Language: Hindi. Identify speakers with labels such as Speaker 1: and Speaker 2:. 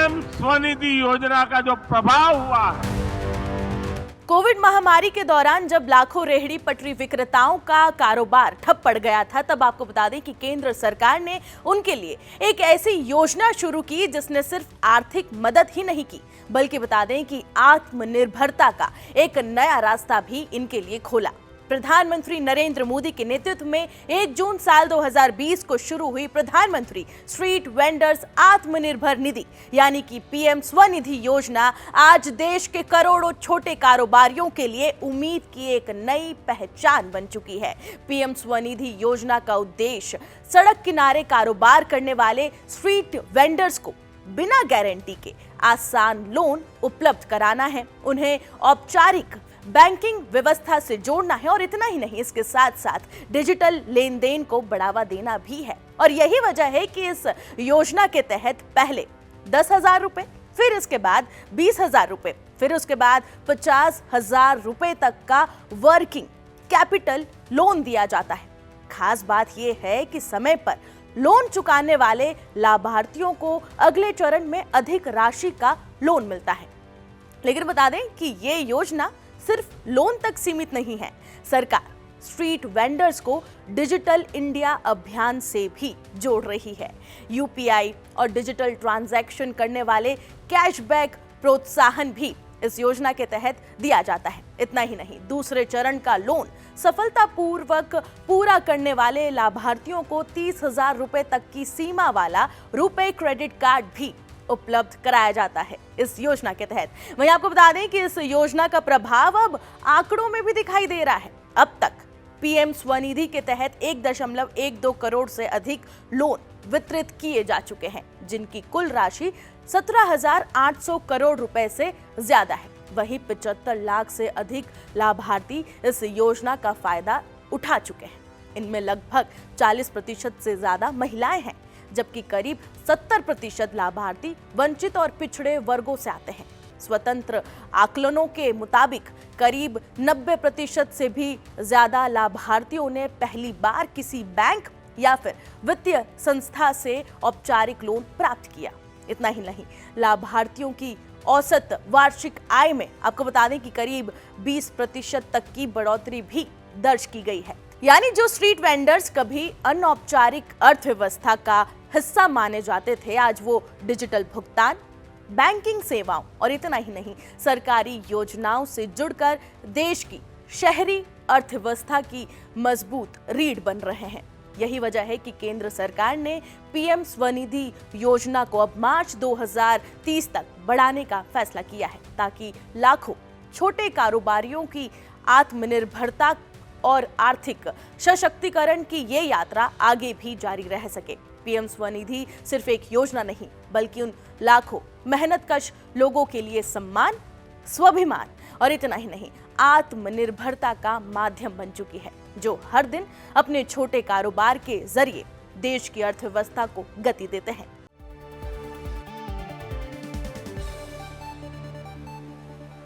Speaker 1: पीएम स्वनिधि योजना का जो प्रभाव हुआ है,
Speaker 2: कोविड महामारी के दौरान जब लाखों रेहड़ी पटरी विक्रेताओं का कारोबार ठप पड़ गया था, तब आपको बता दें कि केंद्र सरकार ने उनके लिए एक ऐसी योजना शुरू की जिसने सिर्फ आर्थिक मदद ही नहीं की, बल्कि बता दें कि आत्मनिर्भरता का एक नया रास्ता भी इनके लिए खोला। प्रधानमंत्री नरेंद्र मोदी के नेतृत्व में 1 जून साल 2020 को शुरू हुई प्रधानमंत्री स्ट्रीट वेंडर्स आत्मनिर्भर निधि यानी कि पीएम स्वनिधि योजना आज देश के करोड़ों छोटे कारोबारियों के लिए उम्मीद की एक नई पहचान बन चुकी है। पीएम स्वनिधि योजना का उद्देश्य सड़क किनारे कारोबार करने वाले स्ट्रीट वेंडर्स को बिना गारंटी के आसान लोन उपलब्ध कराना है, उन्हें औपचारिक बैंकिंग व्यवस्था से जोड़ना है और इतना ही नहीं, इसके साथ साथ डिजिटल लेन देन को बढ़ावा देना भी है। और यही वजह है कि इस योजना के तहत पहले 10,000 रुपए, फिर इसके बाद 20,000 रुपए, फिर उसके बाद 50,000 रुपए तक का वर्किंग कैपिटल लोन दिया जाता है। खास बात यह है कि समय पर लोन चुकाने वाले लाभार्थियों को अगले चरण में अधिक राशि का लोन मिलता है। लेकिन बता दें कि ये योजना सिर्फ लोन तक सीमित नहीं है। सरकार स्ट्रीट वेंडर्स को डिजिटल इंडिया अभियान से भी जोड़ रही है। यूपीआई और डिजिटल ट्रांजैक्शन करने वाले कैशबैक प्रोत्साहन भी इस योजना के तहत दिया जाता है। इतना ही नहीं, दूसरे चरण का लोन सफलतापूर्वक पूरा करने वाले लाभार्थियों को 30,000 रुपए तक की सीमा वाला रुपए क्रेडिट कार्ड भी उपलब्ध कराया जाता है इस योजना के तहत। वहीं आपको बता दें कि इस योजना का प्रभाव अब आंकड़ों में भी दिखाई दे रहा है। अब तक पीएम स्वनिधि के तहत 1.12 करोड़ से अधिक लोन वितरित किए जा चुके हैं, जिनकी कुल राशि 17,800 करोड़ रुपए से ज्यादा है। वहीं 75 लाख से अधिक लाभार्थी इस योजना का फायदा उठा चुके हैं। इनमें लगभग 40% से ज्यादा महिलाएं हैं, जबकि करीब 70% लाभार्थी वंचित और पिछड़े वर्गों से आते हैं। स्वतंत्र आकलनों के मुताबिक करीब 90% से भी ज्यादा लाभार्थियों ने पहली बार किसी बैंक या फिर वित्तीय संस्था से औपचारिक लोन प्राप्त किया। इतना ही नहीं, लाभार्थियों की औसत वार्षिक आय में आपको बता दें कि करीब 20% तक की बढ़ोतरी भी दर्ज की गई है। यानी जो स्ट्रीट वेंडर्स कभी अनौपचारिक अर्थव्यवस्था का हिस्सा माने जाते थे, आज वो डिजिटल भुगतान, बैंकिंग सेवाओं और इतना ही नहीं, सरकारी योजनाओं से जुड़कर देश की शहरी अर्थव्यवस्था की मजबूत रीढ़ बन रहे हैं। यही वजह है कि केंद्र सरकार ने पीएम स्वनिधि योजना को अब मार्च 2030 तक बढ़ाने का फैसला किया है, ताकि लाखों छोटे कारोबारियों की आत्मनिर्भरता और आर्थिक सशक्तिकरण की ये यात्रा आगे भी जारी रह सके। पीएम स्वनिधि सिर्फ एक योजना नहीं, बल्कि उन लाखों मेहनतकश लोगों के लिए सम्मान, स्वाभिमान और इतना ही नहीं, आत्मनिर्भरता का माध्यम बन चुकी है, जो हर दिन अपने छोटे कारोबार के जरिए देश की अर्थव्यवस्था को गति देते हैं।